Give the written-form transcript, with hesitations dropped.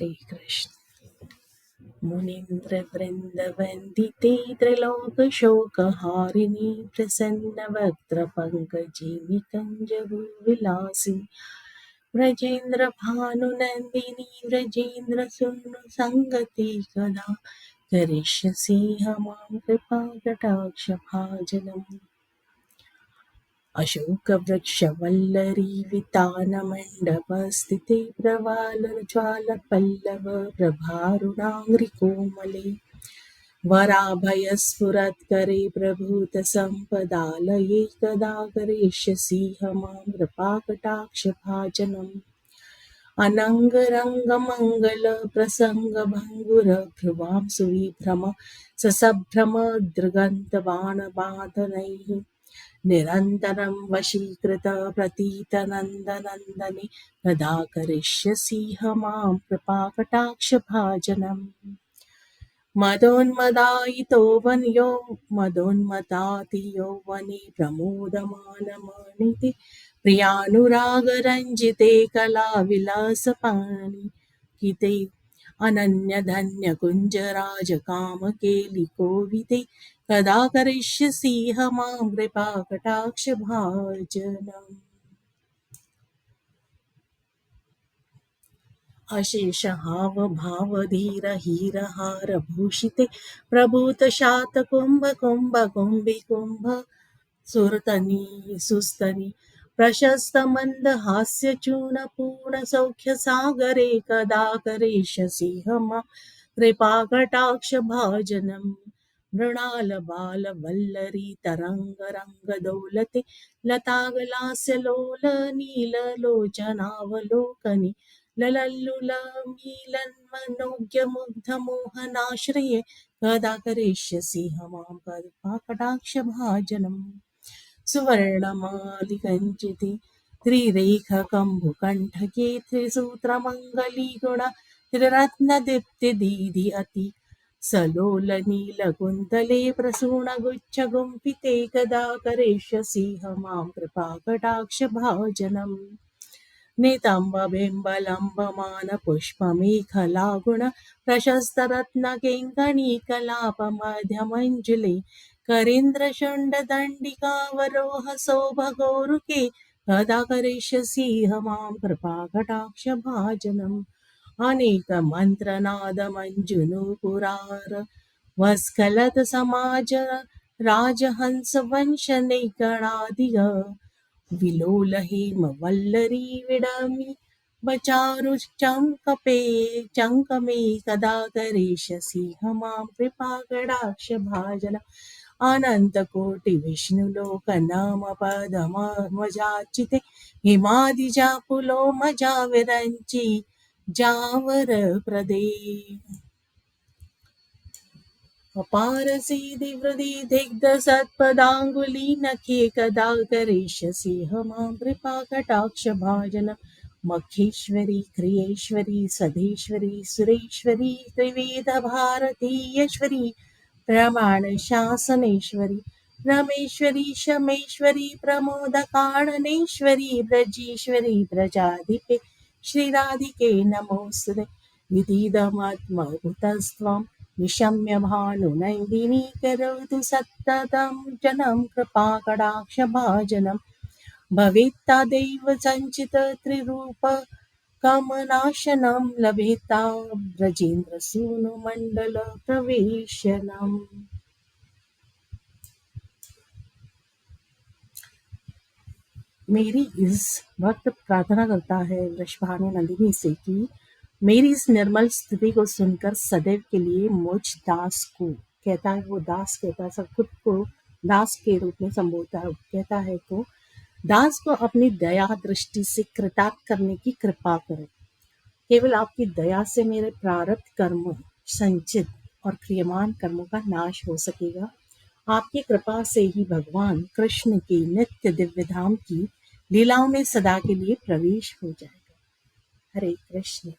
हरे कृष्ण। मुनीन्द्र वृंदवन्दिते त्रैलोक्यशोकहारिणी प्रसन्नवक्त्र पंकजिनी कंजभूविलासी व्रजेन्द्र भानुनन्दिनी व्रजेन्द्र सुनु संगति कदा करिष्यसि मां कृपा कटाक्ष भाजनम्। अशोकवृक्षवल्लरी वितानमण्डपस्थिते प्रवालज्वालपल्लव प्रभारुणाङ्घ्रिकोमले वराभयस्फुरत्करे प्रभूतसम्पदालये कदा करिष्यसि मां कृपाकटाक्षभाजनम्। अनङ्गरङ्गमङ्गल प्रसङ्गभङ्गुरभ्रुवां सुविभ्रम ससभ्रम दृगन्तबाणबाधनैः निरन्तरं वशीकृत प्रतीतनन्दनन्दने कदा करिष्यसि मां कृपाकटाक्षभाजनम्। मदोन्मदायितो वन्यो मदोन्मदाति यौवने प्रमोदमानमनिते प्रियानुरागरञ्जिते कलाविलासपाणिकिते अनन्यधन्यकुञ्जराजकामकेलिकोविते कदा करिष्यसि मां कृपाकटाक्षभाजनम्। अशेष हाव भाव धीर हीर हार भूषिते प्रभूत शात कुंभ कुंभ कुंभी कुंभ सुरतनी सुस्तनी प्रशस्त मंद हास्य चूर्ण पूर्ण सौख्य सागरे कदा करिष्यसि मां कृपाकटाक्ष भाजनम्। मृणाल बाल वल्लरी तरंग रंग दौलते लतागलास्य लोल नील लोचनावलोकनी ललल्लुल मीलन्मनोज्ञ मुग्ध मोहनाश्रये कदा करिष्यसि मां कृपाकटाक्ष भाजनम्। सुवर्णमालिकञ्चिते त्रिरेखकम्बुकण्ठके त्रिसूत्रमङ्गलीगुण त्रिरत्नदीप्तिदीधि अति सलोलनीलकुन्तले प्रसूनगुच्छगुम्फिते कदा करिष्यसि मां कृपाकटाक्षभाजनम्। नितम्बबिम्बलम्बमानपुष्पमेखलागुण प्रशस्तरत्नकेङ्कणीकलापमध्यमञ्जुले करीन्द्रशुण्डदण्डिकावरोह सौभगौरुके कदा करिष्यसि मां कृपाकटाक्षभाजनम्। अनेकमन्त्रनादमञ्जुनुपुरार वस्खलत समाज राजहंसवंशनिगणादिग विलोल हेम वल्लरी विडमी बचारु चंकमे कदा करिष्यसि मां कृपाकटाक्ष भाजन। अनंत कोटि विष्णुलोक नाम पदमजाचिते हिमादिजा पुलो मजा विरंची जावर प्रदे अपार सीधि वृद्धि दिग्ध सत्पदांगुली नखे कदा करिष्यसि मां कृपाकटाक्ष भाजन। मखेश्वरी क्रियेश्वरी सधेश्वरी सुरेश्वरी त्रिवेद भारतीयेश्वरी प्रमाण शासनेश्वरी रमेश्वरी शमेश्वरी प्रमोदकारणेश्वरी ब्रजेश्वरी प्रजाधिपे श्रीराधिके नमोस्तुते। विदिदमात्मभूतस्त्वं निशम्य भानुनन्दिनी करोतु सत्ततं जनं कृपाकटाक्षभाजनम्। भवेत्तदैव सञ्चित त्रिरूपकमनाशनं लभेता ब्रजेन्द्रसूनुमण्डल प्रवेशनम्। मेरी इस वक्त प्रार्थना करता है वृषभानु नंदिनी से कि मेरी इस निर्मल स्थिति को सुनकर सदैव के लिए मुझ दास को, कहता है वो दास कहता है, सब खुद को दास के रूप में संबोधता है, कहता है को दास को अपनी दया दृष्टि से कृतार्थ करने की कृपा करें। केवल आपकी दया से मेरे प्रारब्ध कर्म संचित और क्रियमान कर्मों का नाश हो सकेगा। आपकी कृपा से ही भगवान कृष्ण की नित्य दिव्य धाम की लीलाओं में सदा के लिए प्रवेश हो जाएगा। हरे कृष्ण।